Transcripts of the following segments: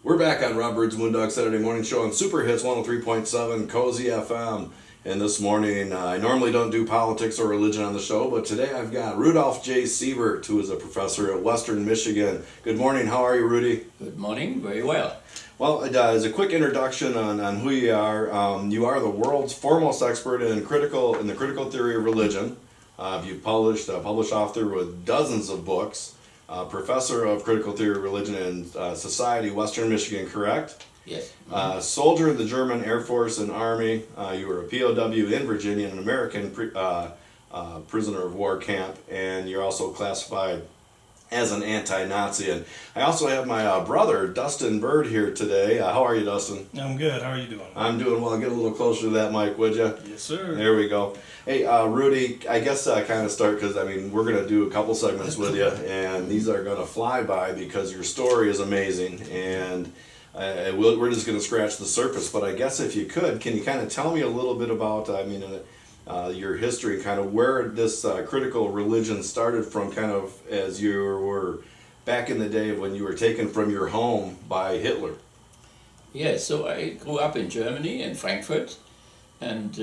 We're back on Rob Byrd's Moondog Saturday Morning Show on Super Hits 103.7 COSY-FM. And this morning, I normally don't do politics or religion on the show, but today I've got Rudolf J. Siebert, who is a professor at Western Michigan. Good morning. How are you, Rudy? Good morning. Very well. Well, as a quick introduction on who you are the world's foremost expert in the critical theory of religion. You've published author with dozens of books. Professor of Critical Theory of Religion and Society, Western Michigan, correct? Yes. Soldier in the German Air Force and Army. You were a POW in Virginia, an American prisoner of war camp, and you're also classified as an anti-Nazi. And I also have my brother, Dustin Byrd, here today. How are you, Dustin? I'm good. How are you doing? I'm doing well. Get a little closer to that mic, would you? Yes, sir. There we go. Hey, Rudy, I guess kind of start because, we're going to do a couple segments with you, and these are going to fly by because your story is amazing, and we're just going to scratch the surface. But I guess if you could, can you kind of tell me a little bit about, your history, kind of where this critical religion started from, kind of as you were back in the day when you were taken from your home by Hitler? Yes, so I grew up in Germany, in Frankfurt, and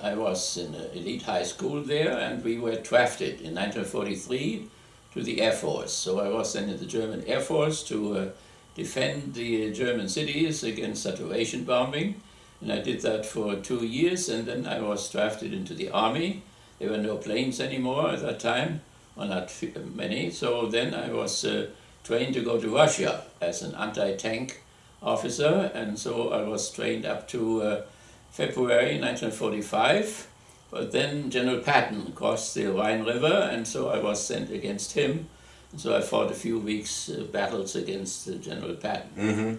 I was in an elite high school there, and we were drafted in 1943 to the Air Force. So I was then in the German Air Force to defend the German cities against saturation bombing. And I did that for 2 years, and then I was drafted into the Army. There were no planes anymore at that time, or not many. So then I was trained to go to Russia as an anti-tank officer, and so I was trained up to February 1945. But then General Patton crossed the Rhine River, and so I was sent against him. And so I fought a few weeks battles against General Patton. Mm-hmm.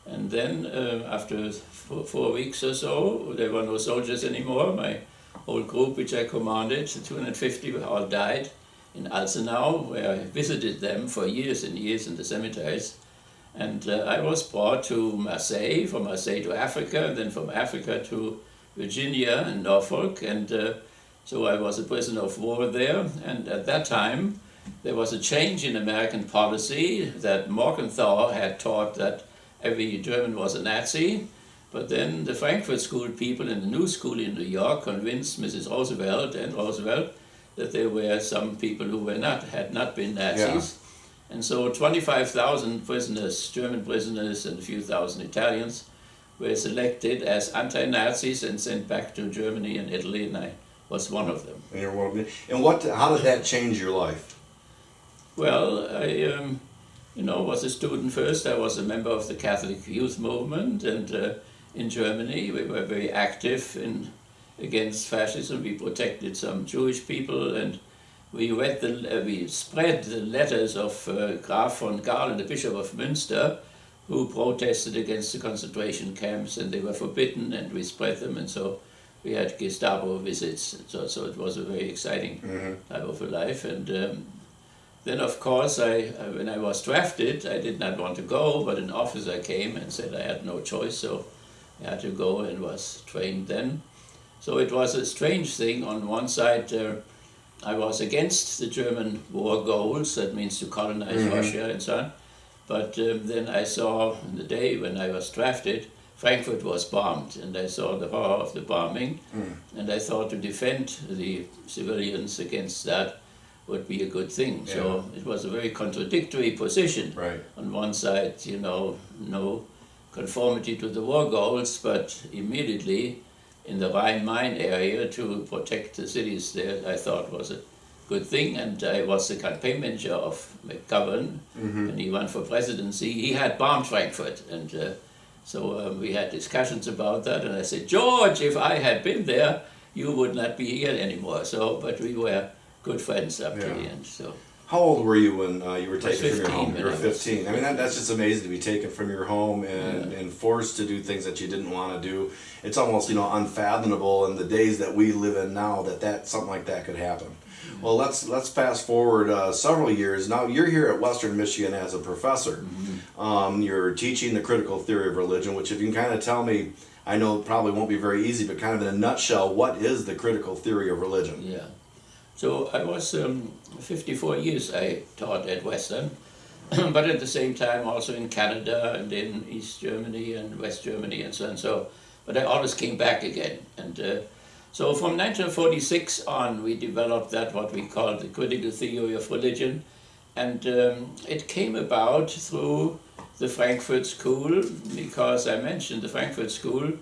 And then after 4 weeks or so, there were no soldiers anymore. My whole group, which I commanded, 250, all died in Alzenau, where I visited them for years and years in the cemeteries. And I was brought to Marseille, from Marseille to Africa, and then from Africa to Virginia and Norfolk. And so I was a prisoner of war there. And at that time, there was a change in American policy that Morgenthau had taught that every German was a Nazi, but then the Frankfurt School people in the New School in New York convinced Mrs. Roosevelt and Roosevelt that there were some people who had not been Nazis. Yeah. And so 25,000 prisoners, German prisoners, and a few thousand Italians were selected as anti-Nazis and sent back to Germany and Italy, and I was one of them. And how did that change your life? Well, I was a student first. I was a member of the Catholic Youth Movement, and in Germany we were very active against fascism. We protected some Jewish people, and we spread the letters of Graf von Galen, the Bishop of Münster, who protested against the concentration camps, and they were forbidden, and we spread them, and so we had Gestapo visits. So it was a very exciting type of a life, and then, of course, when I was drafted, I did not want to go, but an officer came and said I had no choice, so I had to go and was trained then. So it was a strange thing. On one side, I was against the German war goals, that means to colonize Russia and so on. But then I saw, on the day when I was drafted, Frankfurt was bombed, and I saw the horror of the bombing, and I thought to defend the civilians against that would be a good thing. Yeah. So it was a very contradictory position. Right. On one side, no conformity to the war goals, but immediately in the Rhine-Main area to protect the cities there, I thought was a good thing. And I was the campaign manager of McGovern, and he won for presidency. He had bombed Frankfurt, and so we had discussions about that. And I said, George, if I had been there, you would not be here anymore. But we were good friends up to the end. So, how old were you when you were taken from your home? You were 15. That's just amazing to be taken from your home and forced to do things that you didn't want to do. It's almost unfathomable in the days that we live in now that something like that could happen. Well, let's fast forward several years. Now you're here at Western Michigan as a professor. You're teaching the critical theory of religion, which if you can kind of tell me, I know it probably won't be very easy, but kind of in a nutshell, what is the critical theory of religion? Yeah. So I was 54 years I taught at Western, but at the same time also in Canada and in East Germany and West Germany and so on. So, but I always came back again. And so from 1946 on, we developed that what we call the critical theory of religion. And it came about through the Frankfurt School, because I mentioned the Frankfurt School,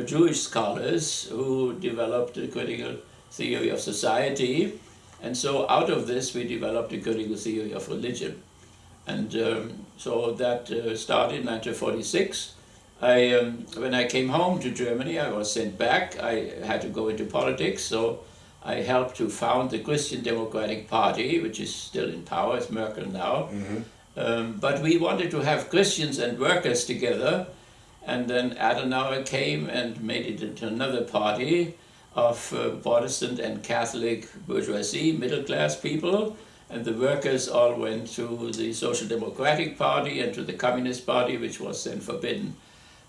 Jewish scholars who developed the critical theory of society. And so out of this we developed a critical theory of religion. And so that started in 1946. When I came home to Germany, I was sent back. I had to go into politics, so I helped to found the Christian Democratic Party, which is still in power, it's Merkel now. But we wanted to have Christians and workers together, and then Adenauer came and made it into another party of Protestant and Catholic bourgeoisie, middle class people, and the workers all went to the Social Democratic Party and to the Communist Party, which was then forbidden.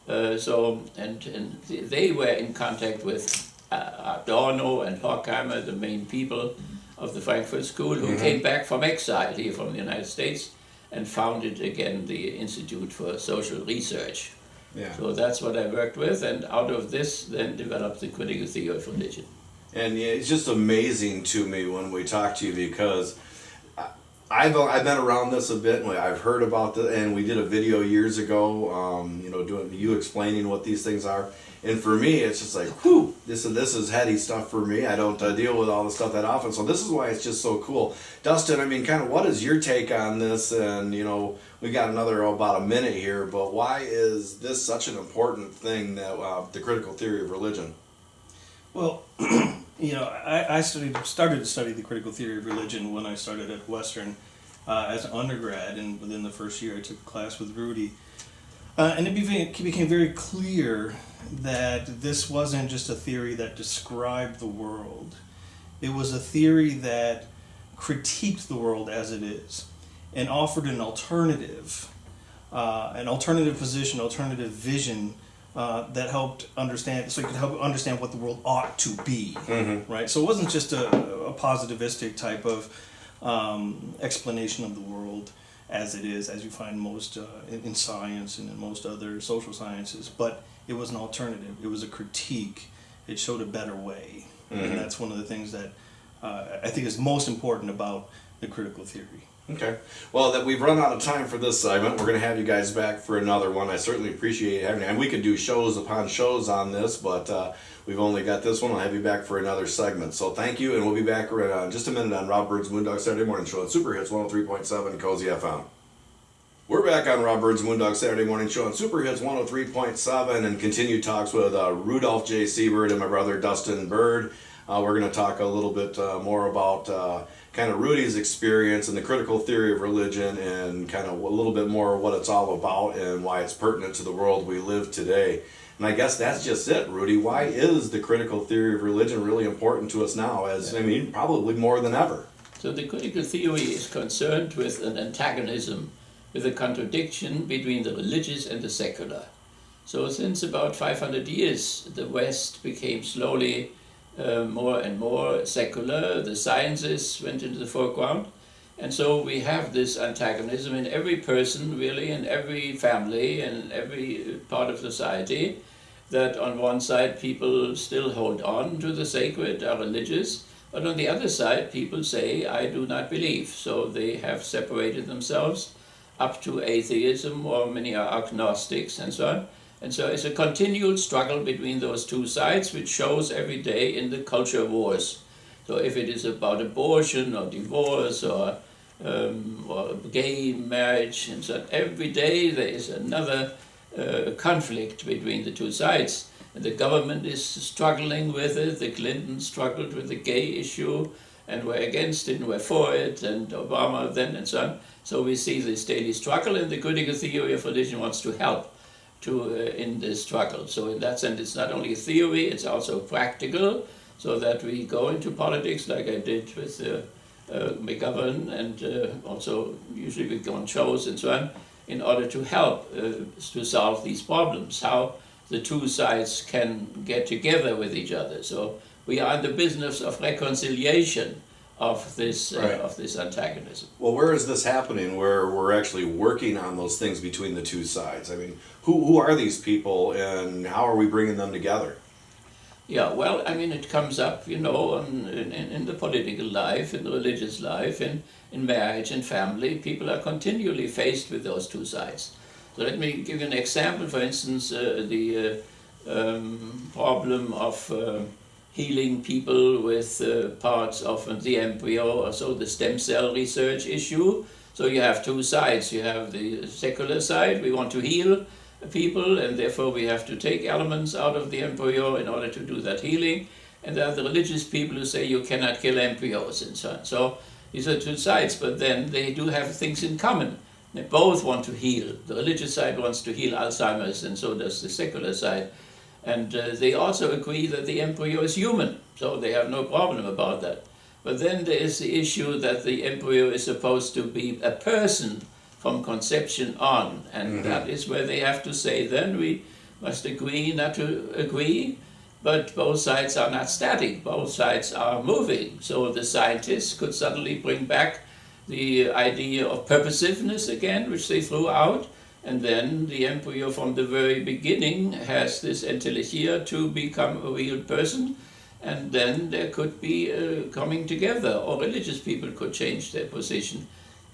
And they were in contact with Adorno and Horkheimer, the main people of the Frankfurt School, who came back from exile here from the United States and founded again the Institute for Social Research. Yeah. So that's what I worked with, and out of this then developed the critical theory of religion. And yeah, it's just amazing to me when we talk to you, because I've been around this a bit, and I've heard about this, and we did a video years ago, doing you explaining what these things are. And for me, it's just like, whew, this is heady stuff for me. I don't deal with all this stuff that often, so this is why it's just so cool. Dustin, I mean, kind of what is your take on this? And, we got about a minute here, but why is this such an important thing, that the critical theory of religion? Well, I started to study the critical theory of religion when I started at Western as an undergrad, and within the first year I took a class with Rudy. And it became very clear that this wasn't just a theory that described the world. It was a theory that critiqued the world as it is and offered an alternative position, alternative vision that helped understand, so you could help understand what the world ought to be, right? So it wasn't just a positivistic type of explanation of the world as it is, as you find most in science and in most other social sciences, but it was an alternative. It was a critique. It showed a better way, and that's one of the things that I think is most important about the critical theory. Okay. Well, that we've run out of time for this segment. We're going to have you guys back for another one. I certainly appreciate having you. And we could do shows upon shows on this, but we've only got this one. I'll have you back for another segment. So thank you, and we'll be back in just a minute on Rob Byrd's Moondog Saturday Morning Show on Super Hits 103.7 COSY-FM. We're back on Rob Byrd's Moondog Saturday Morning Show on Super Hits 103.7 and continued talks with Rudolf J. Siebert and my brother Dustin Byrd. We're going to talk a little bit more about kind of Rudy's experience and the critical theory of religion, and kind of a little bit more what it's all about and why it's pertinent to the world we live today. And I guess that's just it, Rudy. Why is the critical theory of religion really important to us now, probably more than ever? So the critical theory is concerned with an antagonism, with a contradiction between the religious and the secular. So since about 500 years, the West became slowly more and more secular. The sciences went into the foreground, and so we have this antagonism in every person, really, in every family and every part of society, that on one side people still hold on to the sacred, are religious, but on the other side people say, I do not believe. So they have separated themselves up to atheism, or many are agnostics and so on. And so it's a continual struggle between those two sides, which shows every day in the culture wars. So if it is about abortion or divorce or gay marriage, and so on, every day there is another conflict between the two sides. And the government is struggling with it. The Clintons struggled with the gay issue and were against it and were for it, and Obama then, and so on. So we see this daily struggle, and the critical theory of religion wants to help in this struggle. So in that sense, it's not only a theory, it's also practical, so that we go into politics like I did with McGovern, and also usually we go on shows and so on, in order to help to solve these problems, how the two sides can get together with each other. So we are in the business of reconciliation of this Right. of this antagonism. Well, where is this happening where we're actually working on those things between the two sides? I mean, who are these people and how are we bringing them together? Yeah, well, I mean, it comes up, you know, in the political life, in the religious life, in marriage and family. People are continually faced with those two sides. So let me give you an example. For instance, the problem of healing people with parts of the embryo, or so the stem cell research issue. So you have two sides. You have the secular side, we want to heal people, and therefore we have to take elements out of the embryo in order to do that healing. And there are the religious people who say you cannot kill embryos and so on. So these are two sides, but then they do have things in common. They both want to heal. The religious side wants to heal Alzheimer's, and so does the secular side. And they also agree that the embryo is human, so they have no problem about that. But then there is the issue that the embryo is supposed to be a person from conception on, and that is where they have to say, then we must agree not to agree, but both sides are not static, both sides are moving. So the scientists could suddenly bring back the idea of purposiveness again, which they threw out, and then the embryo from the very beginning has this entelechia to become a real person, and then there could be coming together, or religious people could change their position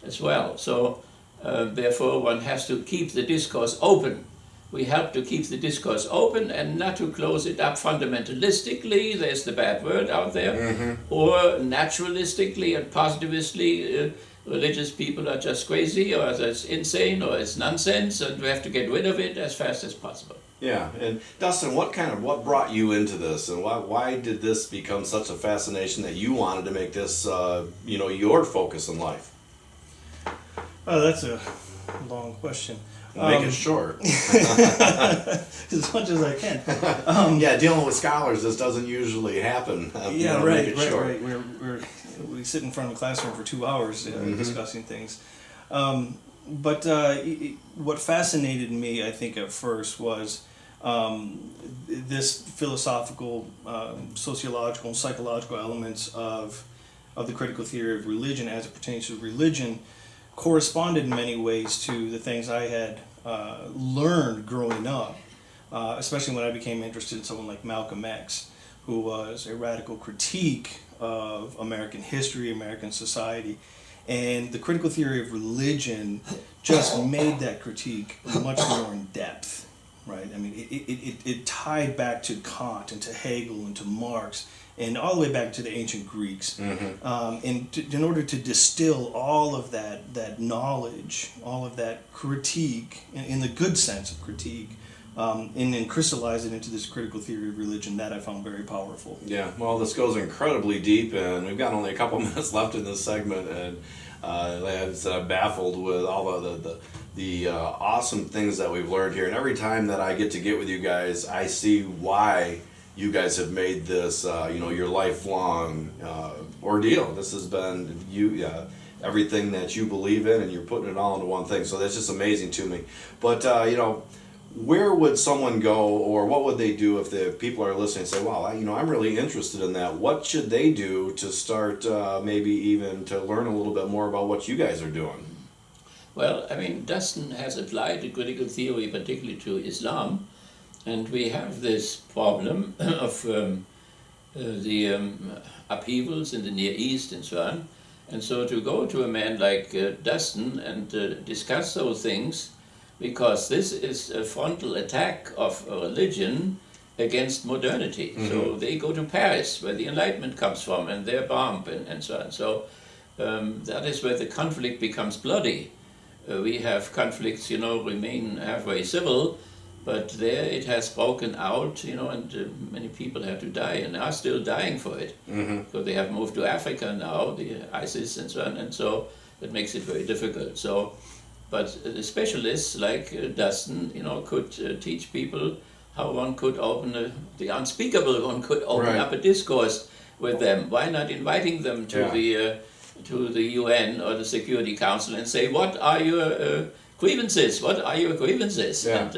as well. So therefore one has to keep the discourse open. We help to keep the discourse open and not to close it up fundamentalistically, there's the bad word out there, or naturalistically and positivistically. Religious people are just crazy, or it's insane, or it's nonsense, and we have to get rid of it as fast as possible. Yeah, and Dustin, what brought you into this, and why did this become such a fascination that you wanted to make this, your focus in life? Oh, that's a long question. Make it short. As much as I can. Yeah, dealing with scholars, this doesn't usually happen. Right. We sit in front of a classroom for 2 hours discussing things. But what fascinated me, I think, at first was this philosophical, sociological, and psychological elements of the critical theory of religion as it pertains to religion corresponded in many ways to the things I had learned growing up, especially when I became interested in someone like Malcolm X, who was a radical critique of American history, American society. And the critical theory of religion just made that critique much more in depth, right? I mean, it tied back to Kant and to Hegel and to Marx and all the way back to the ancient Greeks. In order to distill all of that knowledge, all of that critique, in the good sense of critique, and then crystallize it into this critical theory of religion, that I found very powerful. Yeah, well, this goes incredibly deep, and we've got only a couple minutes left in this segment, and like I said, I'm baffled with all the awesome things that we've learned here. And every time that I get with you guys, I see why you guys have made this, your lifelong ordeal. This has been everything that you believe in, and you're putting it all into one thing. So that's just amazing to me. But where would someone go, or what would they do if the people are listening and say, "Wow, I'm really interested in that"? What should they do to start, maybe even to learn a little bit more about what you guys are doing? Well, I mean, Dustin has applied the critical theory particularly to Islam, and we have this problem of the upheavals in the Near East and so on. And so to go to a man like Dustin and discuss those things, because this is a frontal attack of a religion against modernity. So they go to Paris, where the Enlightenment comes from, and they're bombed and so on. So that is where the conflict becomes bloody. We have conflicts, remain halfway civil, but there it has broken out, and many people have to die and are still dying for it. So they have moved to Africa now, the ISIS and so on, and so that makes it very difficult. So, but the specialists like Dustin, could teach people how one could open the unspeakable, one could open up a discourse with them. Why not inviting them to the UN or the Security Council and say, what are your grievances? What are your grievances? Yeah.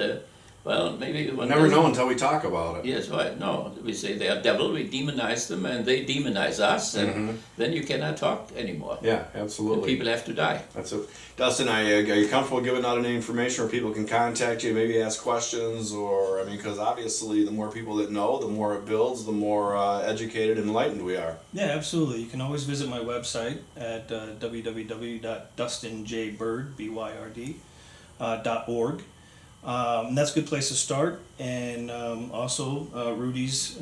Well, maybe We one never doesn't- know until we talk about it. Yes, right. No, we say they are devil. We demonize them, and they demonize us, and then you cannot talk anymore. Yeah, And absolutely. people have to die. That's it. Dustin, are you comfortable giving out any information where people can contact you, maybe ask questions, or, I mean, because obviously the more people that know, the more it builds, the more educated and enlightened we are. Yeah, absolutely. You can always visit my website at www.dustinjbyrd.org. That's a good place to start. And also Rudy's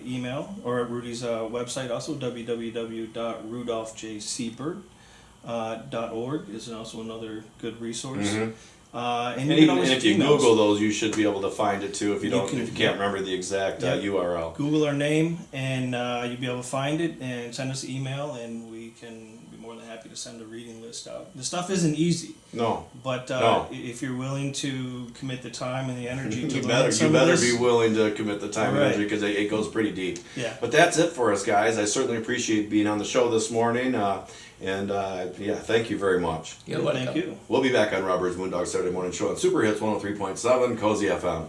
email, or Rudy's website also, www.rudolfjsiebert.org is also another good resource. And And, you can even, always and if you email us. Google those, you should be able to find it too if you You don't, can- if you can't remember the exact Yeah. URL. Google our name, and you'll be able to find it and send us an email, and we can be more than happy to send a reading list out. The stuff isn't easy, No. but No. if you're willing to commit the time and the energy to You learn better, some you of better this, be willing to commit the time and Right. energy because it goes pretty deep. Yeah. But that's it for us, guys. I certainly appreciate being on the show this morning. Yeah, thank you very much. You're welcome. Thank you. We'll be back on Rob Byrd's Moondog Saturday Morning Show on Super Hits 103.7 COSY FM.